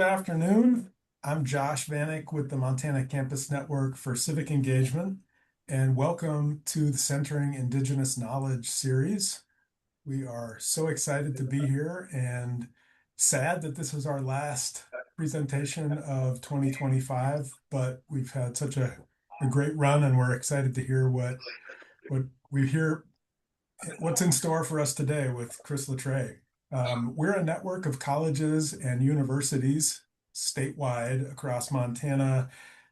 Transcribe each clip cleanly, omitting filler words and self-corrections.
Good afternoon. I'm Josh Vanek with the Montana Campus Network for Civic Engagement, and welcome to the Centering Indigenous Knowledge series. We are so excited to be here and sad that this is our last presentation of 2025, but we've had such a great run and we're excited to hear what we hear, what's in store for us today with Chris Latre. We're a network of colleges and universities statewide across Montana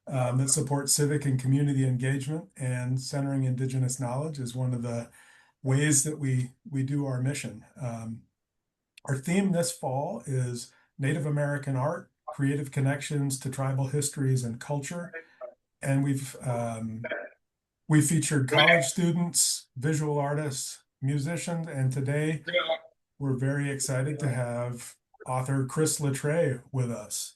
that support civic and community engagement, and centering Indigenous knowledge is one of the ways that we do our mission. Our theme this fall is Native American art, creative connections to tribal histories and culture. And we featured college students, visual artists, musicians, and today we're very excited to have author Chris Latre with us.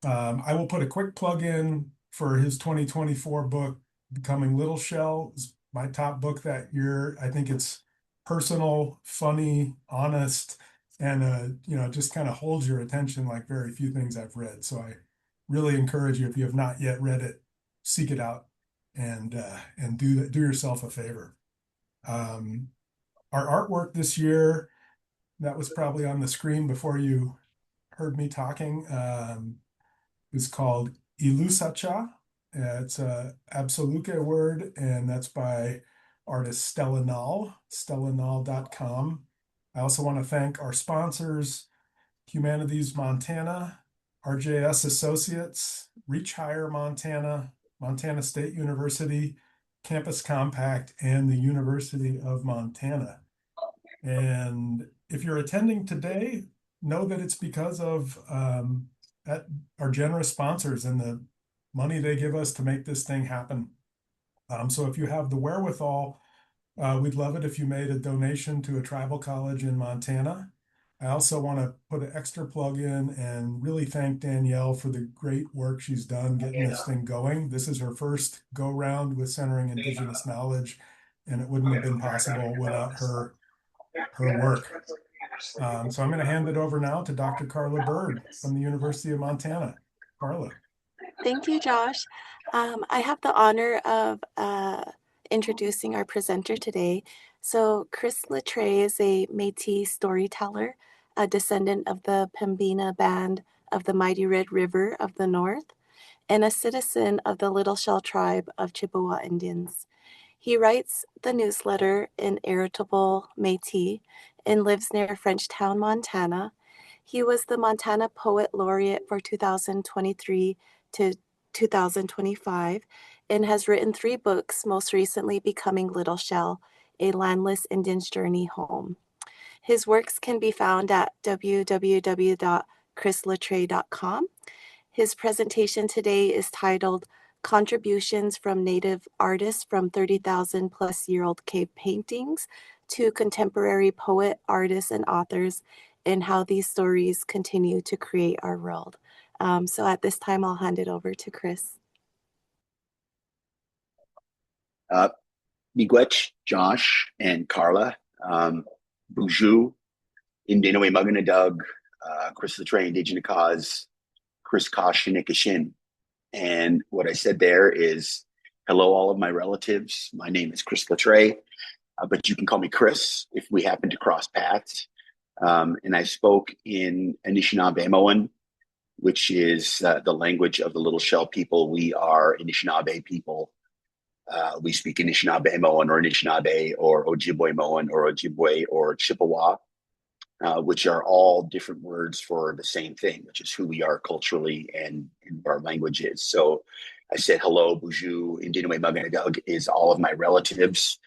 I will put a quick plug in for his 2024 book, Becoming Little Shell. It's my top book that year. I think it's personal, funny, honest, and just kind of holds your attention like very few things I've read. So I really encourage you, if you have not yet read it, seek it out and do yourself a favor. Our artwork this year, that was probably on the screen before you heard me talking, is called Ilusacha. It's a Absoluke word, and that's by artist Stella Nall, stellanall.com. I also want to thank our sponsors, Humanities Montana, RJS Associates, Reach Higher Montana, Montana State University, Campus Compact, and the University of Montana. And if you're attending today, know that it's because of our generous sponsors and the money they give us to make this thing happen. So if you have the wherewithal, we'd love it if you made a donation to a tribal college in Montana. I also want to put an extra plug in and really thank Danielle for the great work she's done getting this thing going. This is her first go round with Centering Indigenous Knowledge, and it wouldn't have been possible without her work. So I'm going to hand it over now to Dr. Karla Bird from the University of Montana. Karla. Thank you, Josh. I have the honor of introducing our presenter today. So Chris Latre is a Métis storyteller, a descendant of the Pembina band of the Mighty Red River of the North, and a citizen of the Little Shell tribe of Chippewa Indians. He writes the newsletter in Irritable Métis and lives near Frenchtown, Montana. He was the Montana Poet Laureate for 2023 to 2025 and has written 3 books, most recently Becoming Little Shell, A Landless Indian's Journey Home. His works can be found at www.chrislatre.com. His presentation today is titled Contributions from Native Artists from 30,000 plus year old cave paintings to contemporary poet, artists, and authors, and how these stories continue to create our world. So at this time, I'll hand it over to Chris. Miigwech, Josh, and Karla, Bonjour, Indinowe Muganadug, Chris Latre, Indigenous Cause, Chris Kashinikashin. And what I said there is, hello, all of my relatives. My name is Chris Latre, but you can call me Chris if we happen to cross paths. And I spoke in Anishinaabe-Moan, which is the language of the Little Shell people. We are Anishinaabe people. We speak Anishinaabe-Moan or Anishinaabe or Ojibwe-Moan or Ojibwe or Chippewa, which are all different words for the same thing, which is who we are culturally and our language is. So I said, hello, Bonjour, Indinowe Muganadug is all of my relatives.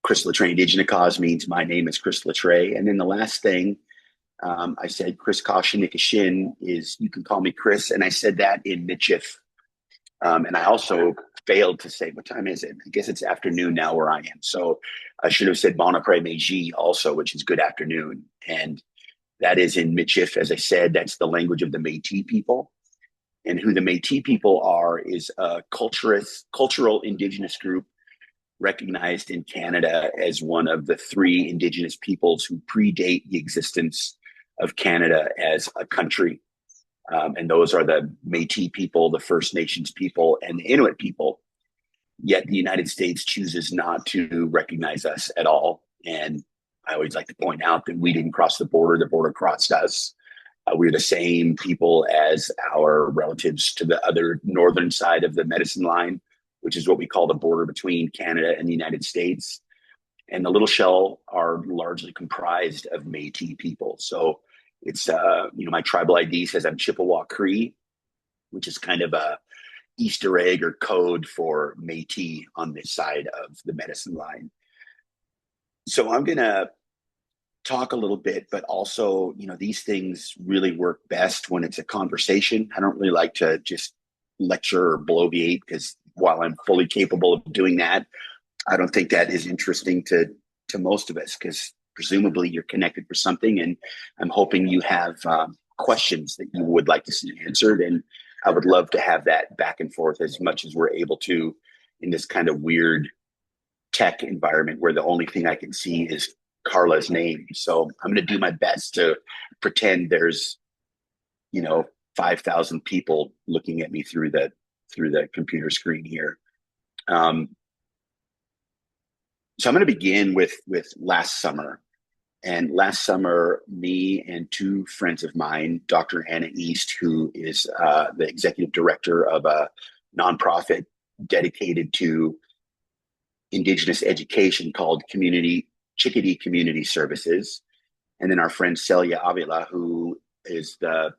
Chris Latre, Indigenous Cause means my name is Chris Latre. And then the last thing, I said, Chris Kashinikashin is, you can call me Chris. And I said that in Michif. And I also failed to say, what time is it? I guess it's afternoon now where I am. So I should have said Bon après midi also, which is good afternoon. And that is in Michif. As I said, that's the language of the Métis people. And who the Métis people are is a cultural indigenous group recognized in Canada as one of the 3 indigenous peoples who predate the existence of Canada as a country. And those are the Métis people, the First Nations people, and the Inuit people. Yet the United States chooses not to recognize us at all. And I always like to point out that we didn't cross the border crossed us. We're the same people as our relatives to the other northern side of the medicine line, which is what we call the border between Canada and the United States. And the Little Shell are largely comprised of Métis people. So it's, my tribal ID says I'm Chippewa Cree, which is kind of a Easter egg or code for Métis on this side of the medicine line. So I'm going to talk a little bit, but also, these things really work best when it's a conversation. I don't really like to just lecture or bloviate, because while I'm fully capable of doing that, I don't think that is interesting to most of us, because presumably you're connected for something, and I'm hoping you have questions that you would like to see answered. And I would love to have that back and forth as much as we're able to in this kind of weird tech environment where the only thing I can see is Karla's name. So I'm going to do my best to pretend there's, 5,000 people looking at me through the computer screen here. So I'm going to begin with last summer. And last summer, me and two friends of mine, Dr. Anna East, who is the executive director of a nonprofit dedicated to Indigenous education called Chickadee Community Services. And then our friend Celia Avila, who is the,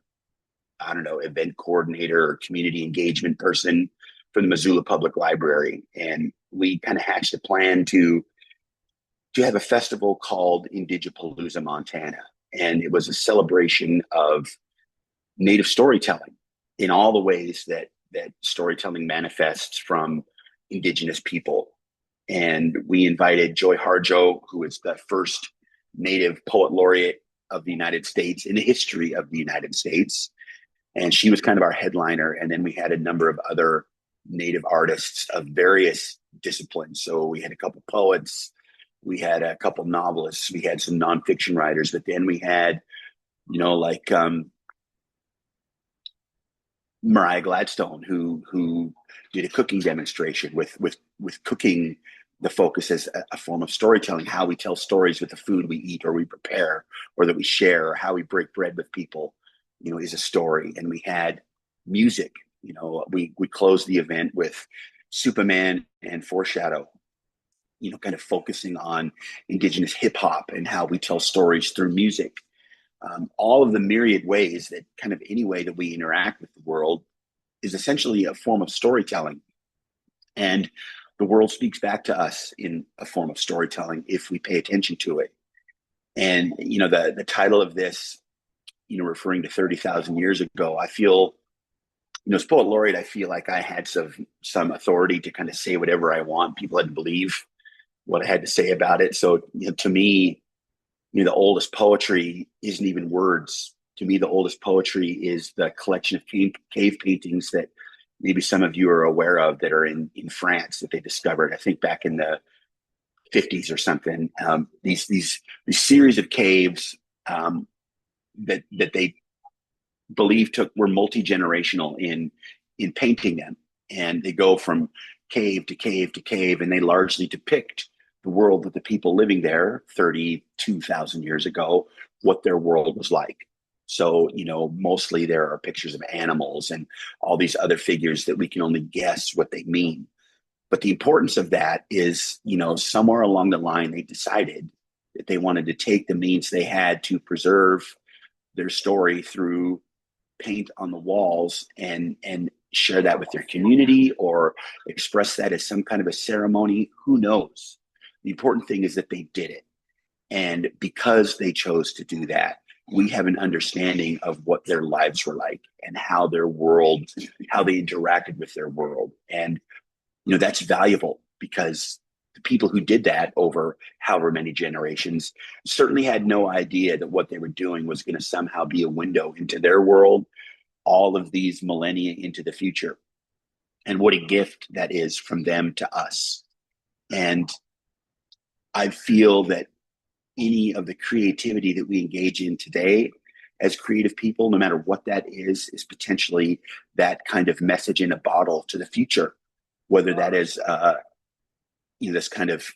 event coordinator or community engagement person for the Missoula Public Library. And we kind of hatched a plan to have a festival called Indigipalooza Montana. And it was a celebration of Native storytelling in all the ways that storytelling manifests from Indigenous people. And we invited Joy Harjo, who is the first Native poet laureate of the United States in the history of the United States. And she was kind of our headliner. And then we had a number of other Native artists of various disciplines. So we had a couple poets, we had a couple novelists, we had some nonfiction writers, but then we had, Mariah Gladstone, who did a cooking demonstration with cooking the focus as a form of storytelling, how we tell stories with the food we eat or we prepare or that we share, or how we break bread with people, is a story. And we had music. We closed the event with Superman and Foreshadow, kind of focusing on Indigenous hip hop and how we tell stories through music. All of the myriad ways that kind of any way that we interact with the world is essentially a form of storytelling. And the world speaks back to us in a form of storytelling if we pay attention to it. And, the title of this, referring to 30,000 years ago, I feel, as poet laureate, I feel like I had some authority to kind of say whatever I want. People had to believe what I had to say about it. So, to me, the oldest poetry isn't even words. To me, the oldest poetry is the collection of cave paintings that maybe some of you are aware of that are in France that they discovered, I think back in the 50s or something. These series of caves that they believe were multi-generational in painting them. And they go from cave to cave to cave, and they largely depict the world that the people living there 32,000 years ago, what their world was like. So, mostly there are pictures of animals and all these other figures that we can only guess what they mean. But the importance of that is, somewhere along the line, they decided that they wanted to take the means they had to preserve their story through paint on the walls and share that with their community or express that as some kind of a ceremony. Who knows? The important thing is that they did it. And because they chose to do that, we have an understanding of what their lives were like and how their world, how they interacted with their world. And, that's valuable because the people who did that over however many generations certainly had no idea that what they were doing was going to somehow be a window into their world, all of these millennia into the future. And what a gift that is from them to us. And I feel that any of the creativity that we engage in today as creative people, no matter what that is potentially that kind of message in a bottle to the future, whether that is this kind of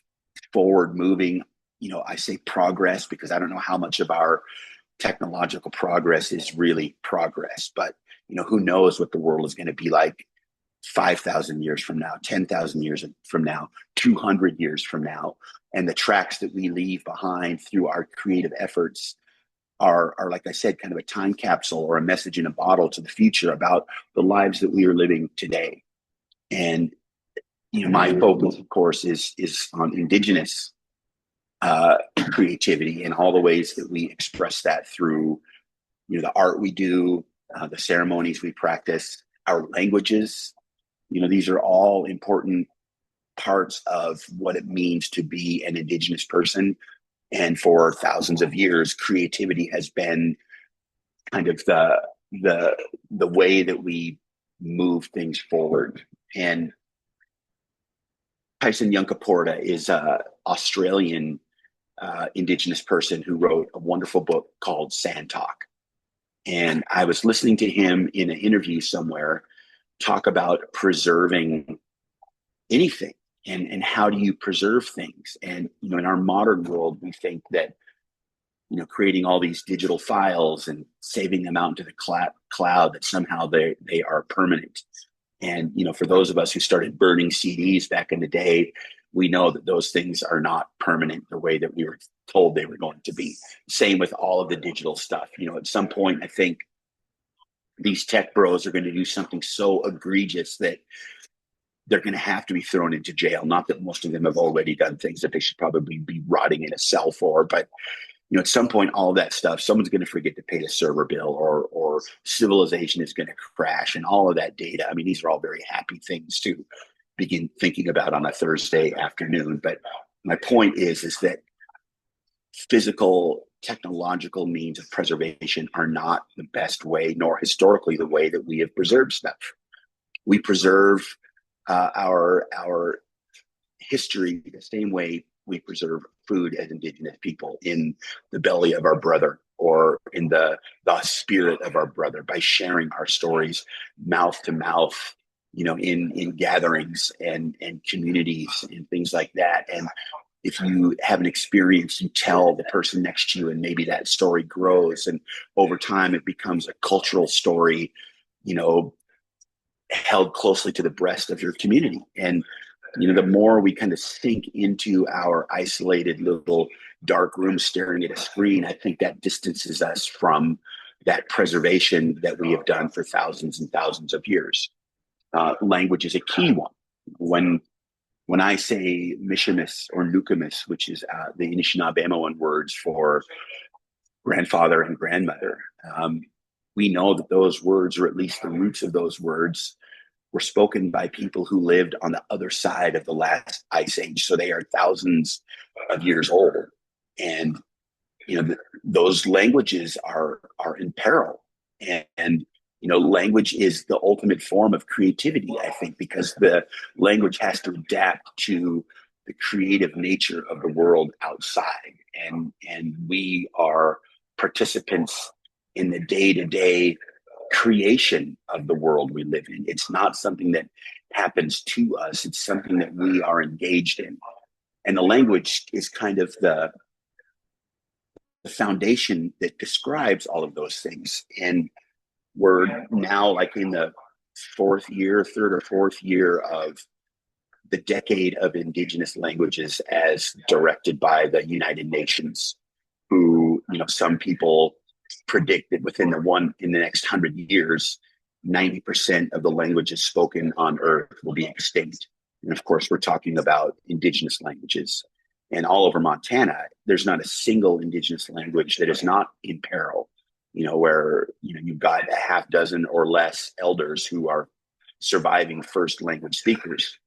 forward moving, I say progress because I don't know how much of our technological progress is really progress, but who knows what the world is going to be like 5,000 years from now, 10,000 years from now, 200 years from now. And the tracks that we leave behind through our creative efforts are, like I said, kind of a time capsule or a message in a bottle to the future about the lives that we are living today. And, my focus, of course, is on Indigenous creativity and all the ways that we express that through, the art we do, the ceremonies we practice, our languages. These are all important parts of what it means to be an Indigenous person. And for thousands of years, creativity has been kind of the way that we move things forward. And Tyson Yunkaporta is an Australian Indigenous person who wrote a wonderful book called Sand Talk. And I was listening to him in an interview somewhere talk about preserving anything and how do you preserve things. And, in our modern world, we think that, creating all these digital files and saving them out into the cloud, that somehow they are permanent. And, for those of us who started burning CDs back in the day, we know that those things are not permanent the way that we were told they were going to be. Same with all of the digital stuff. At some point, I think these tech bros are going to do something so egregious that they're going to have to be thrown into jail. Not that most of them have already done things that they should probably be rotting in a cell for, but at some point, all of that stuff, someone's going to forget to pay the server bill, or civilization is going to crash, and all of that data. I mean, these are all very happy things to begin thinking about on a Thursday afternoon. But my point is that physical, technological means of preservation are not the best way, nor historically the way that we have preserved stuff. We preserve our history the same way we preserve food as Indigenous people, in the belly of our brother or in the spirit of our brother, by sharing our stories mouth to mouth, in gatherings and communities and things like that. And if you have an experience, you tell the person next to you, and maybe that story grows, and over time it becomes a cultural story, held closely to the breast of your community. And the more we kind of sink into our isolated little dark room staring at a screen, I think that distances us from that preservation that we have done for thousands and thousands of years. Language is a key one. When I say Mishamis or Nukamis, which is the Anishinaabemowin words for grandfather and grandmother, we know that those words, or at least the roots of those words, were spoken by people who lived on the other side of the last ice age. So they are thousands of years old. And, those languages are in peril. And, language is the ultimate form of creativity, I think, because the language has to adapt to the creative nature of the world outside. And we are participants in the day-to-day creation of the world we live in. It's not something that happens to us. It's something that we are engaged in. And the language is kind of the foundation that describes all of those things. And we're now like in the third or fourth year of the decade of Indigenous languages as directed by the United Nations, who, some people predict that in the next 100 years, 90% of the languages spoken on Earth will be extinct. And of course, we're talking about Indigenous languages. And all over Montana, there's not a single Indigenous language that is not in peril, where, you've got a half dozen or less elders who are surviving first language speakers.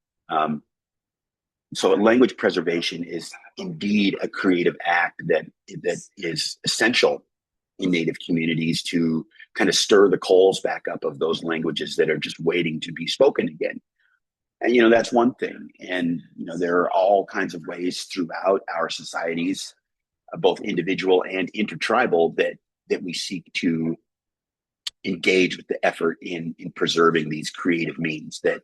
So language preservation is indeed a creative act that is essential in Native communities to kind of stir the coals back up of those languages that are just waiting to be spoken again. And, that's one thing. And, there are all kinds of ways throughout our societies, both individual and intertribal, that that we seek to engage with the effort in preserving these creative means that,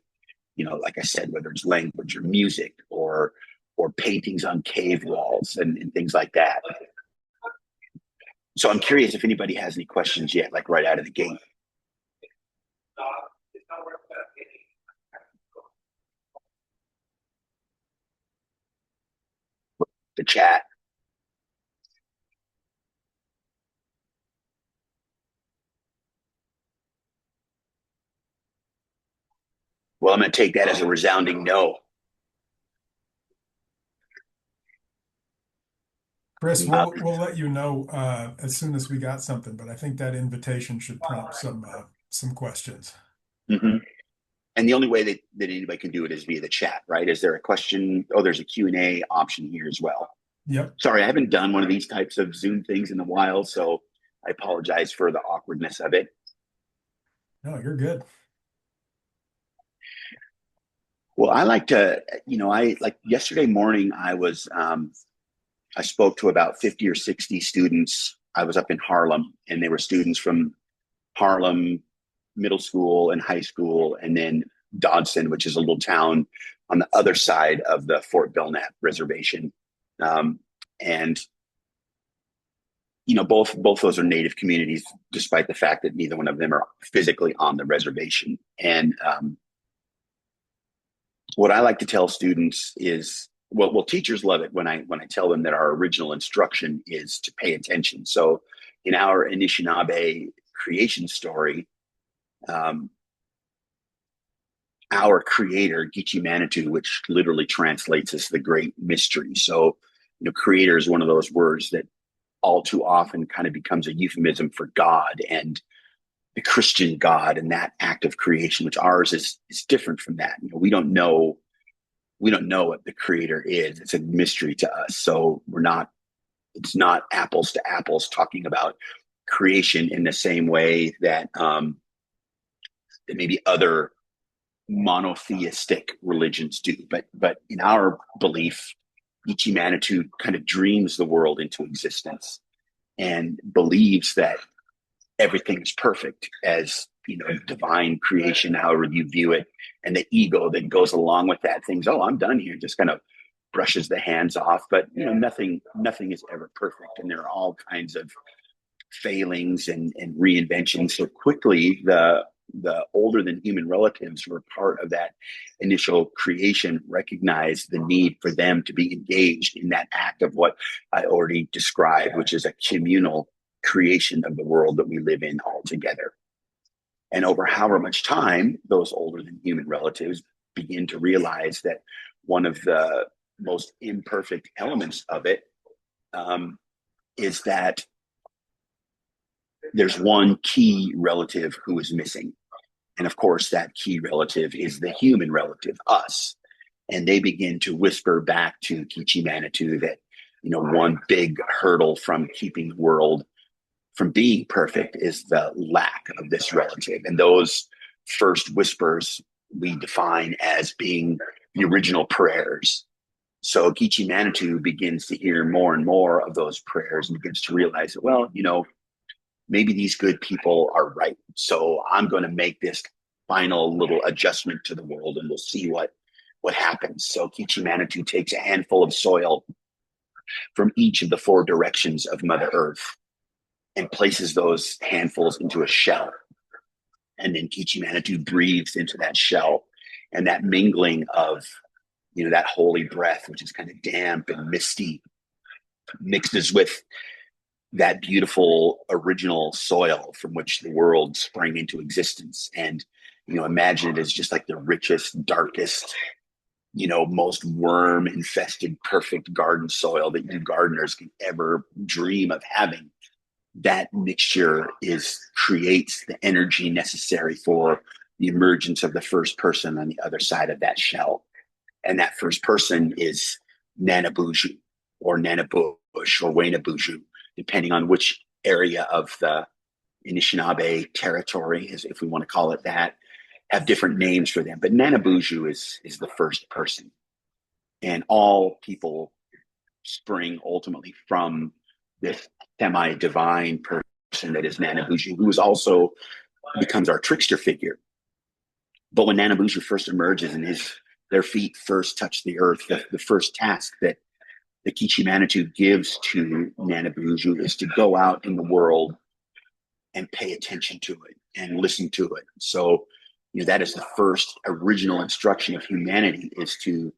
like I said, whether it's language or music or paintings on cave walls and things like that. So I'm curious if anybody has any questions yet, like right out of the gate. The chat. Well, I'm going to take that as a resounding no. Chris, we'll let you know as soon as we got something, but I think that invitation should prompt some questions. Mm-hmm. And the only way that anybody can do it is via the chat, right? Is there a question? Oh, there's a Q&A option here as well. Yep. Sorry, I haven't done one of these types of Zoom things in a while, so I apologize for the awkwardness of it. No, you're good. Well, I like to, I like yesterday morning, I spoke to about 50 or 60 students. I was up in Harlem, and they were students from Harlem middle school and high school, and then Dodson, which is a little town on the other side of the Fort Belknap reservation. And both those are native communities, despite the fact that neither one of them are physically on the reservation. And what I like to tell students is, well, teachers love it when I tell them that our original instruction is to pay attention. So in our Anishinaabe creation story, our creator, Geechee Manitou, which literally translates as the great mystery. So, creator is one of those words that all too often kind of becomes a euphemism for God and the Christian God and that act of creation, which ours is different from that. We don't know what the creator is. It's a mystery to us. So it's not apples to apples talking about creation in the same way that that maybe other monotheistic religions do. But in our belief, Geechee Manitou kind of dreams the world into existence and believes that everything is perfect as divine creation, however you view it, and the ego that goes along with that thinks, oh, I'm done here, just kind of brushes the hands off. But nothing is ever perfect, and there are all kinds of failings and reinventions. So quickly, the older than human relatives who are part of that initial creation recognize the need for them to be engaged in that act of what I already described, which is a communal creation of the world that we live in all together. And over however much time, those older than human relatives begin to realize that one of the most imperfect elements of it is that there's one key relative who is missing. And of course, that key relative is the human relative, us. And they begin to whisper back to Geechee Manitou that, one big hurdle from keeping the world from being perfect is the lack of this relative. And those first whispers we define as being the original prayers. So Geechee Manitou begins to hear more and more of those prayers and begins to realize that, well, maybe these good people are right. So I'm going to make this final little adjustment to the world, and we'll see what happens. So Geechee Manitou takes a handful of soil from each of the four directions of Mother Earth and places those handfuls into a shell. And then Geechee Manitou breathes into that shell, and that mingling of, that holy breath, which is kind of damp and misty, mixes with that beautiful original soil from which the world sprang into existence. And, imagine it as just like the richest, darkest, most worm infested, perfect garden soil that you gardeners can ever dream of having. That mixture creates the energy necessary for the emergence of the first person on the other side of that shell. And that first person is Nanabuju or Nanabush or Wainabuju, depending on which area of the Anishinaabe territory, if we want to call it that, have different names for them. But Nanabuju is the first person. And all people spring ultimately from this semi-divine person person that is Nana Buju, who is also becomes our trickster figure. But when Nana Buju first emerges and their feet first touch the earth, the first task that the Kichi Manitou gives to Nana Buju is to go out in the world and pay attention to it and listen to it. So, that is the first original instruction of humanity, is to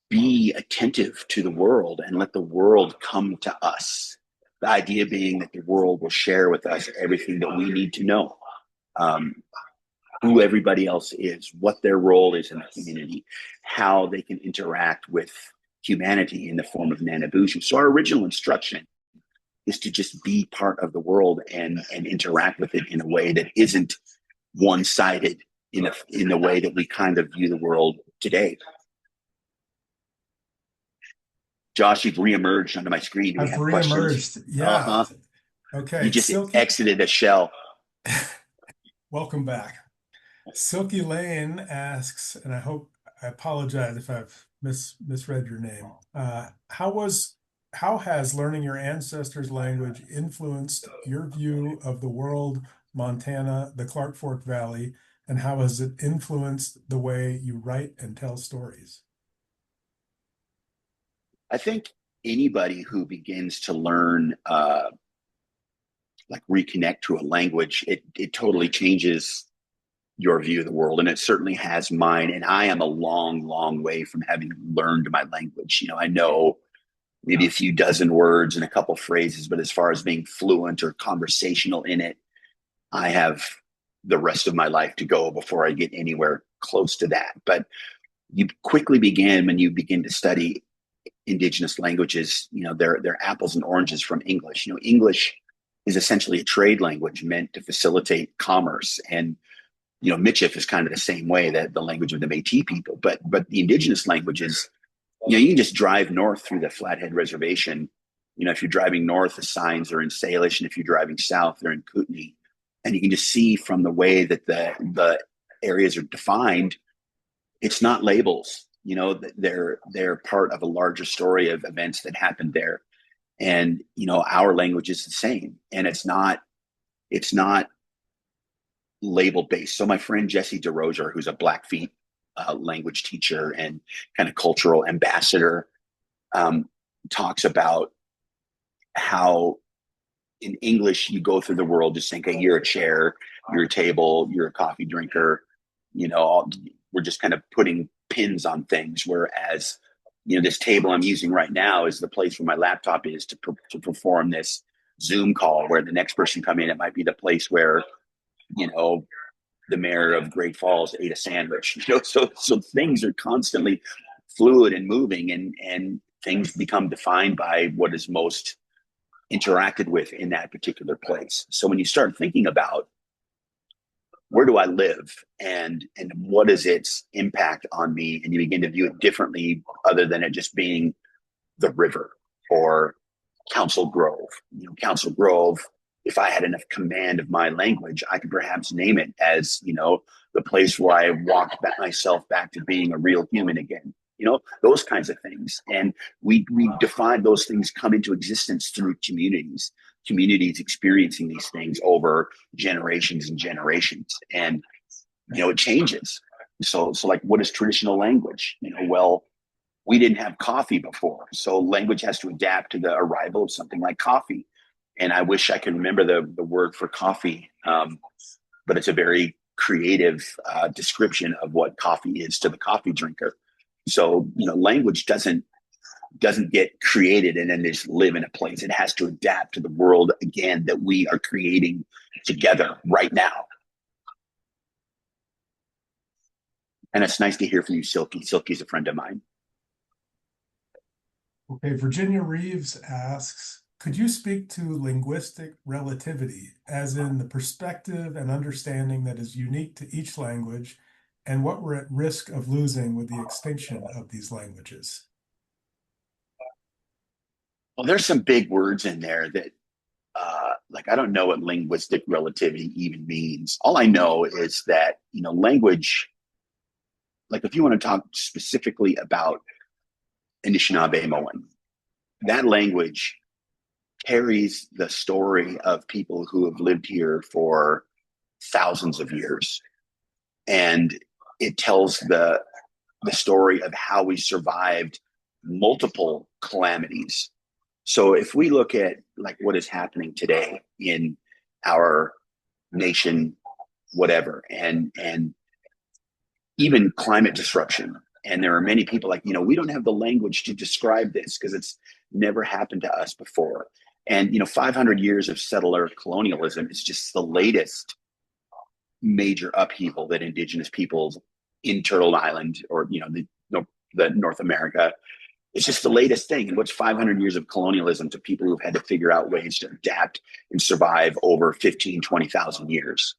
be attentive to the world and let the world come to us. The idea being that the world will share with us everything that we need to know. Who everybody else is, what their role is in the community, how they can interact with humanity in the form of Nana Buju. So our original instruction is to just be part of the world and interact with it in a way that isn't one-sided in the way that we kind of view the world today. Josh, you've reemerged onto my screen. Do we I've have questions? reemerged. Yeah. You Okay. just Silky, exited a shell. welcome back. Silky Lane asks, and I apologize if I've misread your name. How has learning your ancestors' language influenced your view of the world, Montana, the Clark Fork Valley, and how has it influenced the way you write and tell stories? I think anybody who begins to learn, like reconnect to a language, it totally changes your view of the world. And it certainly has mine. And I am a long, long way from having learned my language. I know maybe a few dozen words and a couple phrases, but as far as being fluent or conversational in it, I have the rest of my life to go before I get anywhere close to that. But you quickly begin, when you begin to study indigenous languages, they're apples and oranges from English. English is essentially a trade language meant to facilitate commerce. And Michif is kind of the same way, that the language of the Métis people, but the indigenous languages, you can just drive north through the Flathead Reservation. If you're driving north, the signs are in Salish, and if you're driving south, they're in Kootenai. And you can just see from the way that the areas are defined, it's not labels. They're part of a larger story of events that happened there. And our language is the same, and it's not label based. So my friend Jesse DeRozier, who's a Blackfeet language teacher and kind of cultural ambassador, talks about how in English you go through the world just saying, "Hey, you're a chair, you're a table, you're a coffee drinker." We're just kind of putting pins on things. Whereas, this table I'm using right now is the place where my laptop is to perform this Zoom call. Where the next person come in, it might be the place where the mayor of Great Falls ate a sandwich. So things are constantly fluid and moving, and things become defined by what is most interacted with in that particular place. So when you start thinking about where do I live and what is its impact on me, and you begin to view it differently, other than it just being the river or Council Grove. Council Grove, if I had enough command of my language, I could perhaps name it as, the place where I walked myself back to being a real human again. Those kinds of things. And we define those things, come into existence through communities experiencing these things over generations and generations. And, it changes. So like, what is traditional language? Well, we didn't have coffee before. So language has to adapt to the arrival of something like coffee. And I wish I could remember the word for coffee, but it's a very creative description of what coffee is to the coffee drinker. So, language doesn't get created and then just live in a place. It has to adapt to the world, again, that we are creating together right now. And it's nice to hear from you, Silky. Silky's a friend of mine. Okay, Virginia Reeves asks, could you speak to linguistic relativity, as in the perspective and understanding that is unique to each language, and what we're at risk of losing with the extinction of these languages? Well, there's some big words in there that, I don't know what linguistic relativity even means. All I know is that, language, like if you want to talk specifically about Anishinaabe Moan, that language carries the story of people who have lived here for thousands of years. And it tells the story of how we survived multiple calamities. So if we look at like what is happening today in our nation, whatever, and even climate disruption. And there are many people like, we don't have the language to describe this because it's never happened to us before. And, 500 years of settler colonialism is just the latest major upheaval that indigenous peoples in Turtle Island or, the North America, it's just the latest thing. And what's 500 years of colonialism to people who've had to figure out ways to adapt and survive over 15, 20,000 years.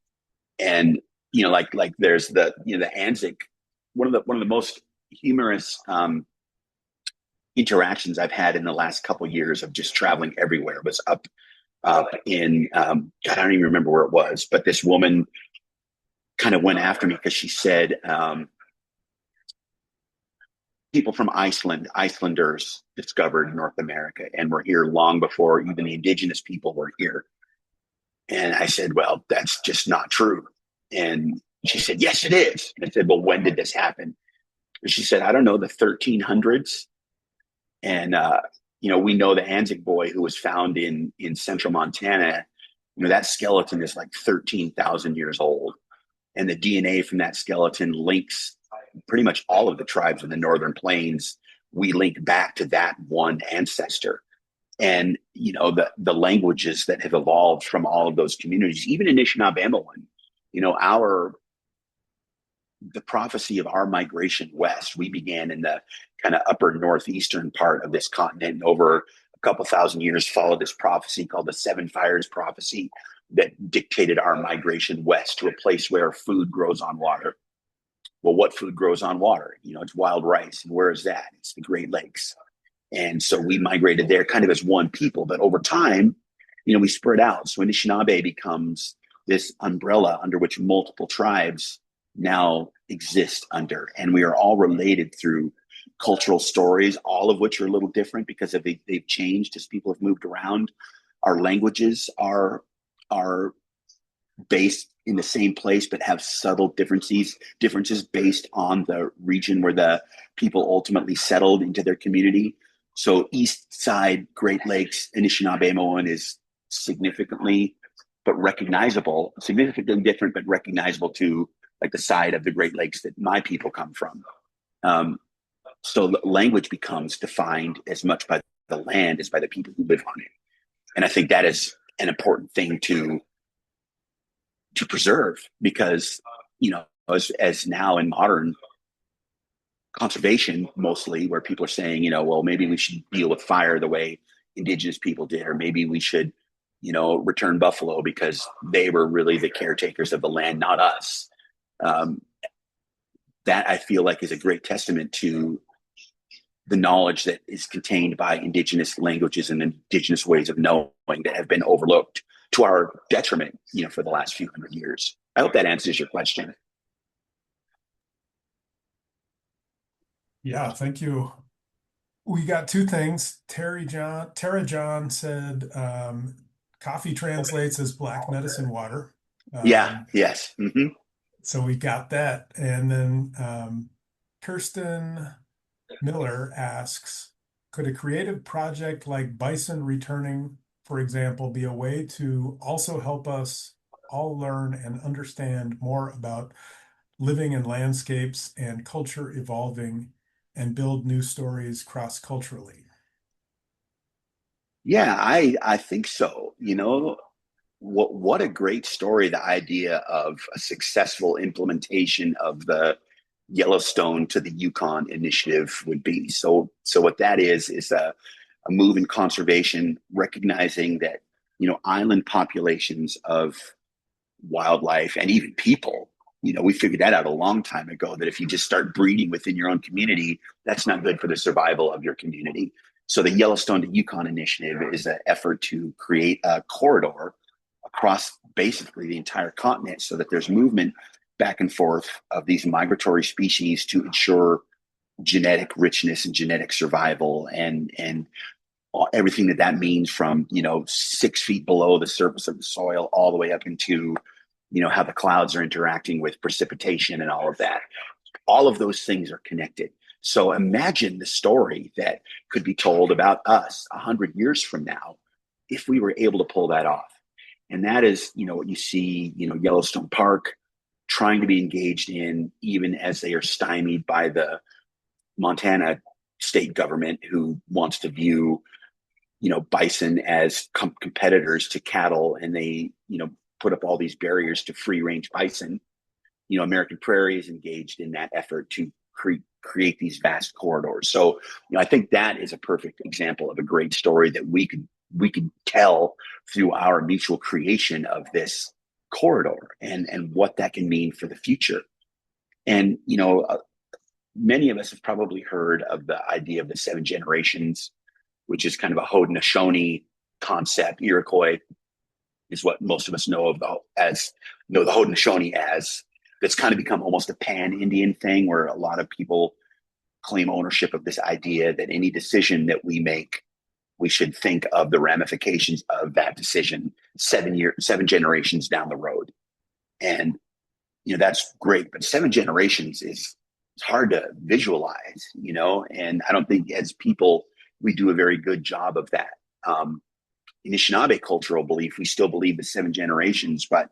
And, like there's the Anzac, one of the most humorous interactions I've had in the last couple of years of just traveling everywhere was up in, God, I don't even remember where it was, but this woman kind of went after me because she said, people from Icelanders discovered North America and were here long before even the indigenous people were here. And I said, well, that's just not true. And she said, yes, it is. And I said, well, when did this happen? And she said, I don't know, the 1300s. And, we know the Anzac boy who was found in central Montana, that skeleton is like 13,000 years old. And the DNA from that skeleton links pretty much all of the tribes in the Northern Plains. We link back to that one ancestor. And, the languages that have evolved from all of those communities, even Anishinaabemowin, the prophecy of our migration west, we began in the kind of upper northeastern part of this continent, and over a couple thousand years followed this prophecy called the Seven Fires prophecy that dictated our migration west to a place where food grows on water. Well, what food grows on water? It's wild rice. And where is that? It's the Great Lakes. And so we migrated there kind of as one people, but over time, we spread out. So Anishinaabe becomes this umbrella under which multiple tribes now exist under. And we are all related through cultural stories, all of which are a little different because they've changed as people have moved around. Our languages are based in the same place, but have subtle differences based on the region where the people ultimately settled into their community. So East Side Great Lakes Anishinaabe is significantly different, but recognizable to like the side of the Great Lakes that my people come from. So language becomes defined as much by the land as by the people who live on it. And I think that is an important thing to preserve because, as now in modern conservation, mostly where people are saying, well, maybe we should deal with fire the way indigenous people did, or maybe we should, return buffalo because they were really the caretakers of the land, not us. That I feel like is a great testament to the knowledge that is contained by indigenous languages and indigenous ways of knowing that have been overlooked to our detriment, for the last few hundred years. I hope that answers your question. Yeah, thank you. We got two things. Tara John said coffee translates as black medicine water. Yes. Mm-hmm. So we got that. And then Kirsten Miller asks, could a creative project like Bison Returning, for example, be a way to also help us all learn and understand more about living in landscapes and culture evolving and build new stories cross-culturally? Yeah, I think so. What a great story, the idea of a successful implementation of the Yellowstone to the Yukon initiative would be. So what that is a move in conservation, recognizing that, island populations of wildlife and even people, we figured that out a long time ago, that if you just start breeding within your own community, that's not good for the survival of your community. So the Yellowstone to Yukon initiative is an effort to create a corridor across basically the entire continent so that there's movement back and forth of these migratory species to ensure genetic richness and genetic survival and everything that means from, 6 feet below the surface of the soil all the way up into, how the clouds are interacting with precipitation and all of that. All of those things are connected. So imagine the story that could be told about us 100 years from now if we were able to pull that off. And that is, what you see, Yellowstone Park trying to be engaged in, even as they are stymied by the Montana state government, who wants to view, bison as competitors to cattle, and they, put up all these barriers to free range bison. American Prairie is engaged in that effort to create these vast corridors. So, I think that is a perfect example of a great story that we could tell through our mutual creation of this corridor, and what that can mean for the future. And, many of us have probably heard of the idea of the 7 generations, which is kind of a Haudenosaunee concept. Iroquois is what most of us know the Haudenosaunee as. That's kind of become almost a pan-Indian thing, where a lot of people claim ownership of this idea that any decision that we make, we should think of the ramifications of that decision 7 generations down the road. And that's great, but 7 generations is it's hard to visualize, and I don't think as people we do a very good job of that. Anishinaabe cultural belief, we still believe the 7 generations, but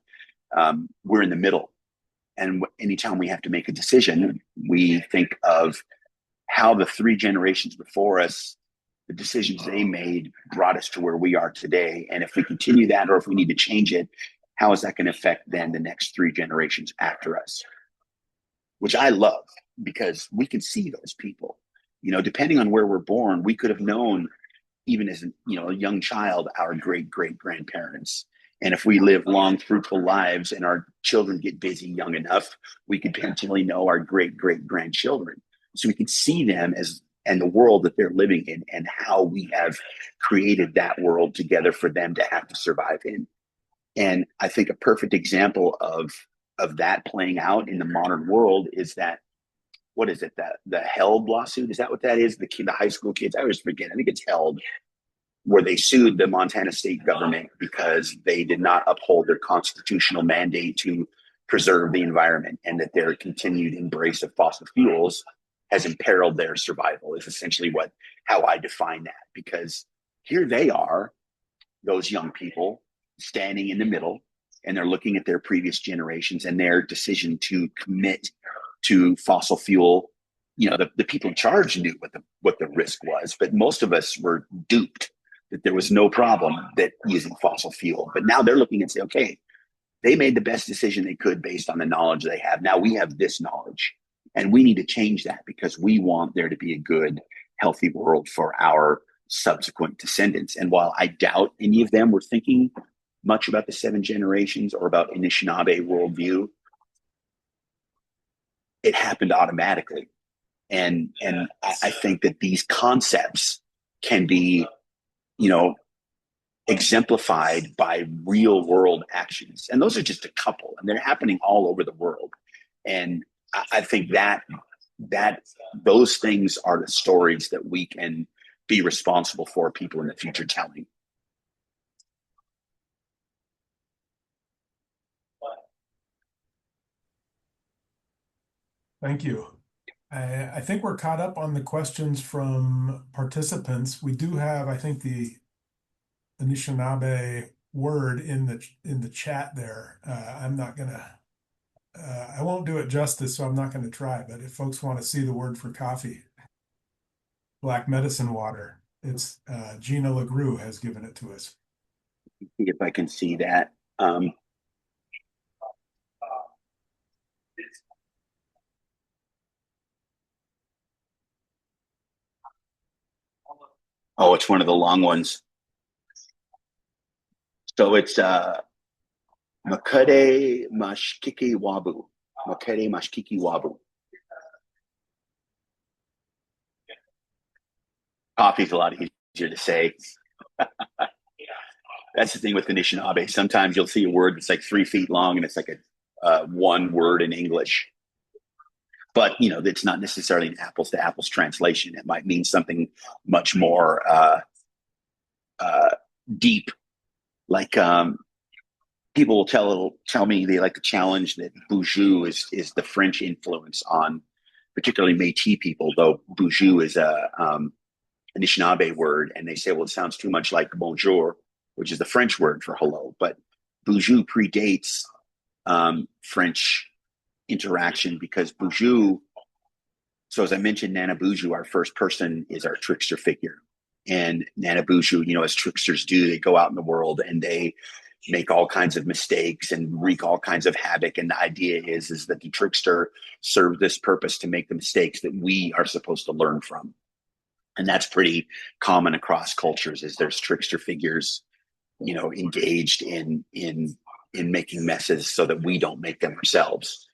we're in the middle. And anytime we have to make a decision, we think of how the 3 generations before us, the decisions they made brought us to where we are today. And if we continue that, or if we need to change it, how is that going to affect then the next 3 generations after us? Which I love, because we can see those people. Depending on where we're born, we could have known, even as a young child, our great grandparents. And if we live long, fruitful lives and our children get busy young enough, we could potentially know our great grandchildren. So we can see them and the world that they're living in, and how we have created that world together for them to have to survive in. And I think a perfect example of that playing out in the modern world is that, what is it, the Held lawsuit? Is that what that is? The high school kids, I always forget. I think it's Held, where they sued the Montana state government because they did not uphold their constitutional mandate to preserve the environment, and that their continued embrace of fossil fuels has imperiled their survival, is essentially how I define that. Because here they are, those young people, standing in the middle, and they're looking at their previous generations and their decision to commit to fossil fuel. The people in charge knew what the risk was, but most of us were duped that there was no problem that using fossil fuel. But now they're looking and say, okay, they made the best decision they could based on the knowledge they have. Now we have this knowledge, and we need to change that because we want there to be a good, healthy world for our subsequent descendants. And while I doubt any of them were thinking much about the 7 generations or about Anishinaabe worldview, it happened automatically. And I think that these concepts can be, exemplified by real world actions. And those are just a couple, and they're happening all over the world. And I think that those things are the stories that we can be responsible for people in the future telling. Thank you. I think we're caught up on the questions from participants. We do have, I think, the Anishinaabe word in the chat there. I'm not gonna, I won't do it justice, so I'm not gonna try. But if folks want to see the word for coffee, black medicine water, it's Gina LaGrue has given it to us. If I can see that. Oh, it's one of the long ones. So it's Makede Mashkiki Wabu. Makede Mashkiki Wabu. Coffee's a lot easier to say. That's the thing with Anishinaabe. Sometimes you'll see a word that's like 3 feet long and it's like a one word in English. But, it's not necessarily an apples to apples translation. It might mean something much more uh, deep. Like people will tell me they like to challenge that Boujou is the French influence on particularly Métis people, though Boujou is a Anishinaabe word, and they say, well, it sounds too much like bonjour, which is the French word for hello. But Boujou predates French interaction because Boujou. So as I mentioned, Nana Boujou, our first person, is our trickster figure. And Nana Boujou, as tricksters do, they go out in the world and they make all kinds of mistakes and wreak all kinds of havoc. And the idea is that the trickster serves this purpose to make the mistakes that we are supposed to learn from. And that's pretty common across cultures. Is there's trickster figures, engaged in making messes so that we don't make them ourselves.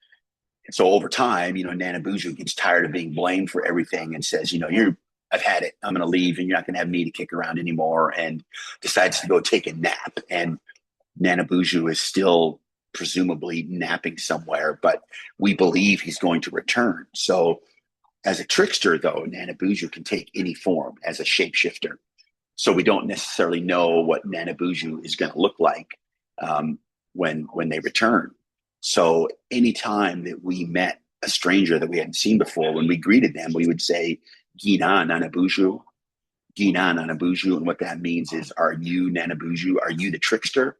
And so over time, Nana Boujou gets tired of being blamed for everything and says, I've had it. I'm going to leave, and you're not going to have me to kick around anymore. And decides to go take a nap. And Nana Boujou is still presumably napping somewhere, but we believe he's going to return. So as a trickster, though, Nana Boujou can take any form as a shapeshifter. So we don't necessarily know what Nana Boujou is going to look like when they return. So anytime that we met a stranger that we hadn't seen before, when we greeted them, we would say, Gina Nana Boujou, Gina Nana Boujou. And what that means is, are you Nana Boujou? Are you the trickster?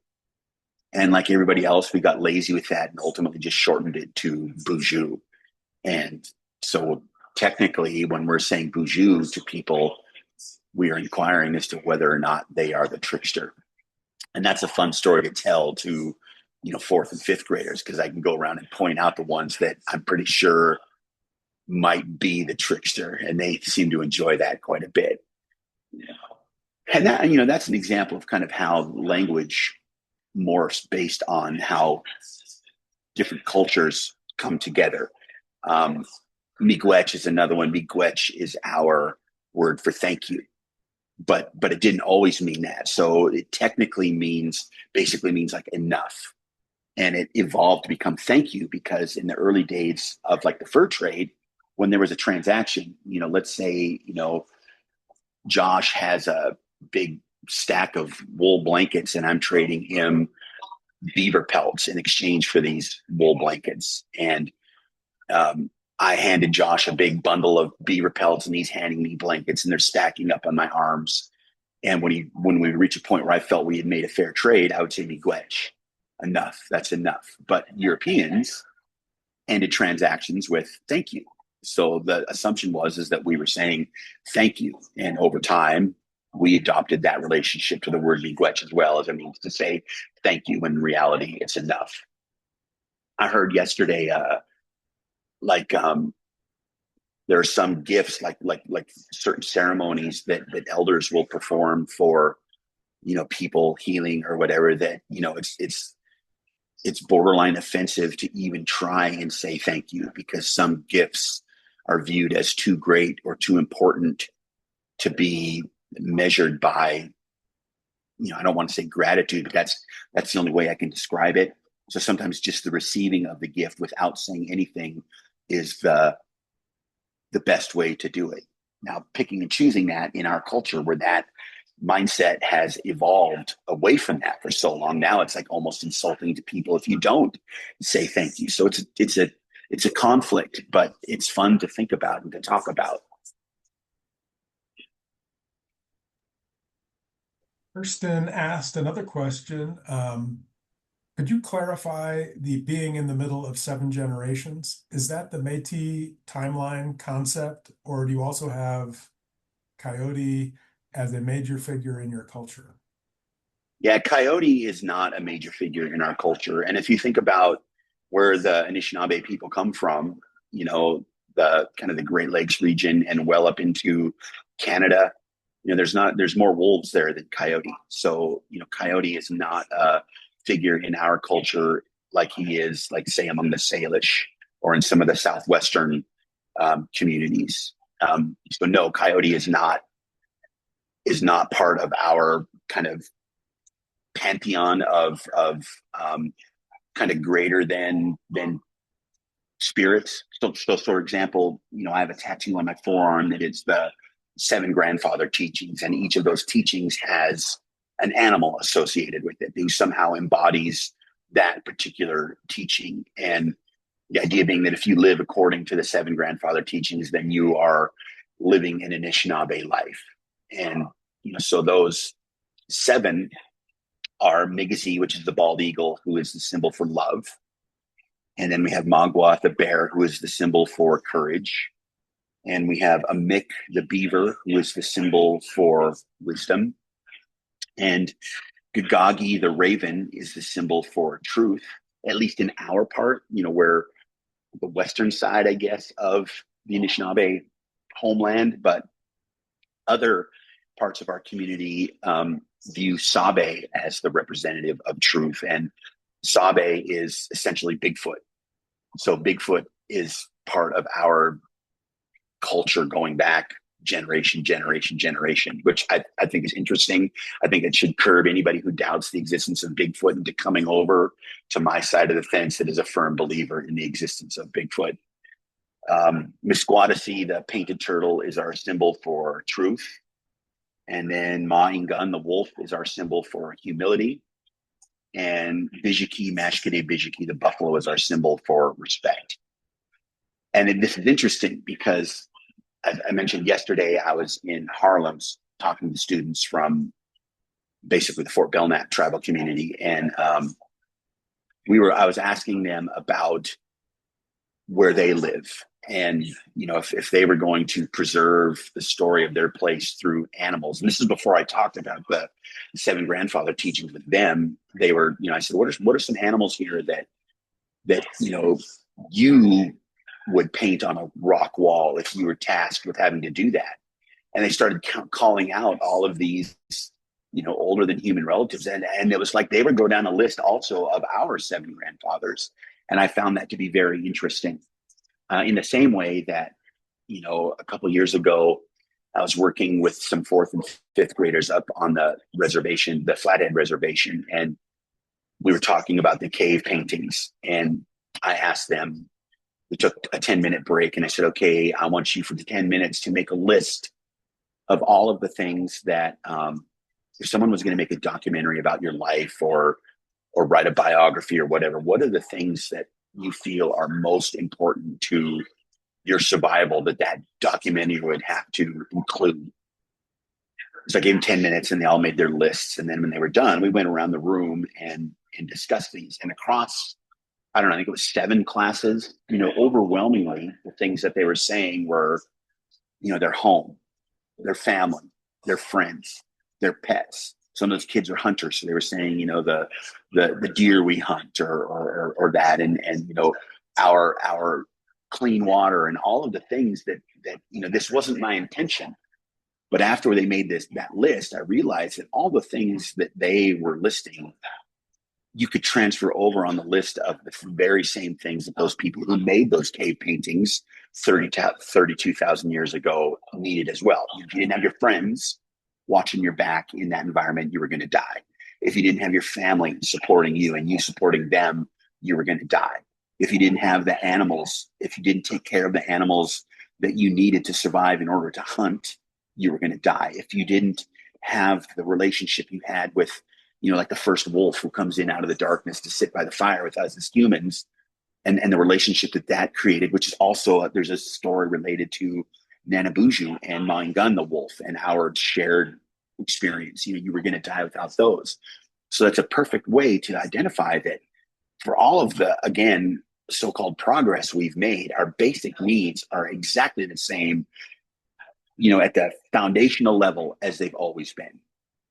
And like everybody else, we got lazy with that and ultimately just shortened it to Boujou. And so technically, when we're saying Boujou to people, we are inquiring as to whether or not they are the trickster. And that's a fun story to tell to, fourth and fifth graders, because I can go around and point out the ones that I'm pretty sure might be the trickster, and they seem to enjoy that quite a bit. And that, that's an example of kind of how language morphs based on how different cultures come together. Miigwech is another one. Miigwech is our word for thank you, but it didn't always mean that. So it basically means like enough. And it evolved to become thank you because in the early days of like the fur trade, when there was a transaction, let's say, Josh has a big stack of wool blankets and I'm trading him beaver pelts in exchange for these wool blankets. And I handed Josh a big bundle of beaver pelts and he's handing me blankets and they're stacking up on my arms. And when we reach a point where I felt we had made a fair trade, I would say miigwech. Enough. That's enough. But Europeans ended transactions with thank you. So the assumption is that we were saying thank you. And over time, we adopted that relationship to the word miigwech as well as it means to say thank you. When in reality, it's enough. I heard yesterday, there are some gifts like certain ceremonies that elders will perform for, people healing or whatever that, it's borderline offensive to even try and say thank you because some gifts are viewed as too great or too important to be measured by, I don't want to say gratitude, but that's the only way I can describe it. So sometimes just the receiving of the gift without saying anything is the best way to do it. Now, picking and choosing that in our culture where that mindset has evolved away from that for so long. Now it's like almost insulting to people if you don't say thank you. So it's a conflict, but it's fun to think about and to talk about. Kirsten asked another question. Could you clarify the being in the middle of 7 generations? Is that the Métis timeline concept, or do you also have Coyote as a major figure in your culture? Yeah, Coyote is not a major figure in our culture. And if you think about where the Anishinaabe people come from, the kind of the Great Lakes region and well up into Canada, there's more wolves there than coyote. So, coyote is not a figure in our culture like he is, like say among the Salish or in some of the southwestern communities. So no, coyote is not part of our kind of pantheon of kind of greater than spirits. So for example, I have a tattoo on my forearm that it's the seven grandfather teachings, and each of those teachings has an animal associated with it who somehow embodies that particular teaching. And the idea being that if you live according to the seven grandfather teachings, then you are living an Anishinaabe life. And so those seven are Migizi, which is the bald eagle, who is the symbol for love. And then we have Magua, the bear, who is the symbol for courage. And we have Amik, the beaver, who is the symbol for wisdom. And Gagagi, the raven, is the symbol for truth, at least in our part, where the western side, I guess, of the Anishinaabe homeland. But other parts of our community view Sabe as the representative of truth. And Sabe is essentially Bigfoot. So Bigfoot is part of our culture going back generation, which I think is interesting. I think it should curb anybody who doubts the existence of Bigfoot into coming over to my side of the fence that is a firm believer in the existence of Bigfoot. Misquadasi, the painted turtle, is our symbol for truth. And then Ma'ingan, the wolf, is our symbol for humility. And Bijiki, Mashkade Bijiki, the buffalo, is our symbol for respect. And this is interesting because, as I mentioned yesterday, I was in Harlem talking to students from basically the Fort Belknap tribal community. And I was asking them about where they live. And, if they were going to preserve the story of their place through animals. And this is before I talked about the seven grandfather teachings with them. They were, I said, what are some animals here that you would paint on a rock wall if you were tasked with having to do that? And they started calling out all of these, older than human relatives. And it was like they would go down a list also of our seven grandfathers. And I found that to be very interesting. In the same way that, a couple of years ago, I was working with some fourth and fifth graders up on the reservation, the Flathead Reservation, and we were talking about the cave paintings. And I asked them, we took a 10-minute break, and I said, okay, I want you for the 10 minutes to make a list of all of the things that if someone was going to make a documentary about your life or write a biography or whatever, what are the things that you feel are most important to your survival that documentary would have to include? So I gave them 10 minutes and they all made their lists. And then when they were done, we went around the room and discussed these. And across, I don't know, I think it was 7 classes, overwhelmingly the things that they were saying were, their home, their family, their friends, their pets. Some of those kids are hunters, so they were saying, the deer we hunt or that, and our clean water and all of the things that this wasn't my intention. But after they made that list, I realized that all the things that they were listing, you could transfer over on the list of the very same things that those people who made those cave paintings 32,000 years ago needed as well. If you didn't have your friends watching your back in that environment, you were going to die. If you didn't have your family supporting you and you supporting them, you were going to die. If you didn't have the animals, if you didn't take care of the animals that you needed to survive in order to hunt, you were going to die. If you didn't have the relationship you had with, like the first wolf who comes in out of the darkness to sit by the fire with us as humans, and the relationship that created, which is also, there's a story related to Nanabuju and Ma'ingan the wolf and our shared experience. You were going to die without those. So that's a perfect way to identify that for all of the, again, so-called progress we've made, our basic needs are exactly the same, at the foundational level as they've always been.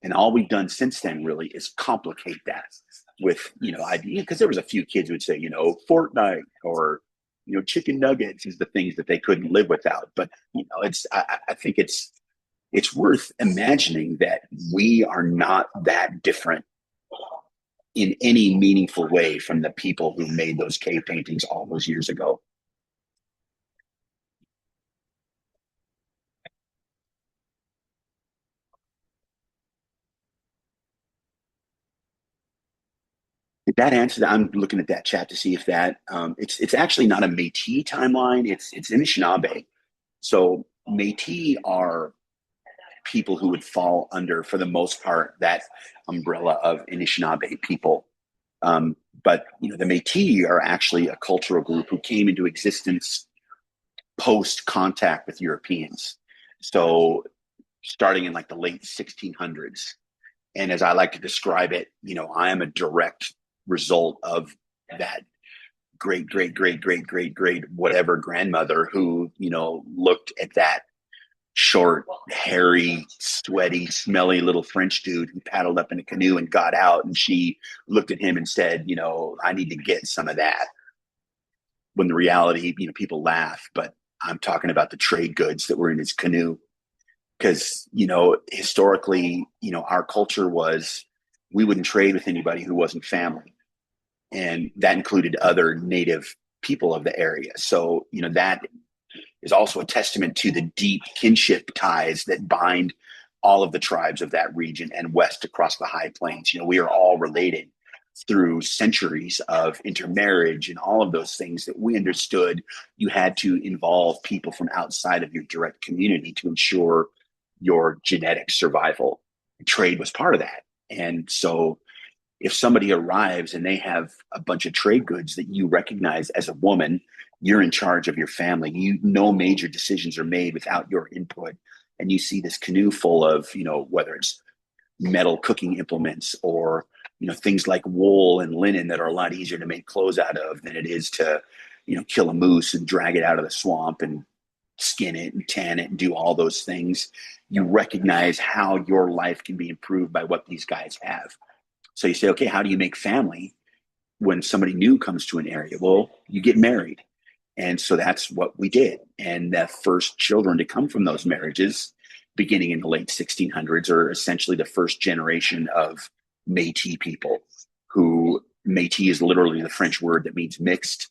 And all we've done since then really is complicate that with, idea, because there was a few kids who would say, Fortnite or, chicken nuggets is the things that they couldn't live without. But, I think it's worth imagining that we are not that different in any meaningful way from the people who made those cave paintings all those years ago. Did that answer that? I'm looking at that chat to see if that it's actually not a Métis timeline. It's Anishinaabe. So Métis are people who would fall under, for the most part, that umbrella of Anishinaabe people. But the Métis are actually a cultural group who came into existence post contact with Europeans. So starting in like the late 1600s. And as I like to describe it, I am a direct result of that great, great, great, great, great, great, whatever grandmother who, looked at that short, hairy, sweaty, smelly little French dude who paddled up in a canoe and got out. And she looked at him and said, I need to get some of that. When the reality, people laugh, but I'm talking about the trade goods that were in his canoe. Because, historically, our culture was we wouldn't trade with anybody who wasn't family. And that included other native people of the area. So, that is also a testament to the deep kinship ties that bind all of the tribes of that region and west across the high plains. We are all related through centuries of intermarriage and all of those things that we understood you had to involve people from outside of your direct community to ensure your genetic survival. Trade was part of that. And so if somebody arrives and they have a bunch of trade goods that you recognize as a woman, you're in charge of your family. No major decisions are made without your input. And you see this canoe full of, whether it's metal cooking implements or, things like wool and linen that are a lot easier to make clothes out of than it is to, kill a moose and drag it out of the swamp and skin it and tan it and do all those things. You recognize how your life can be improved by what these guys have. So you say, okay, how do you make family when somebody new comes to an area? Well, you get married. And so that's what we did. And the first children to come from those marriages, beginning in the late 1600s, are essentially the first generation of Métis people, who Métis is literally the French word that means mixed.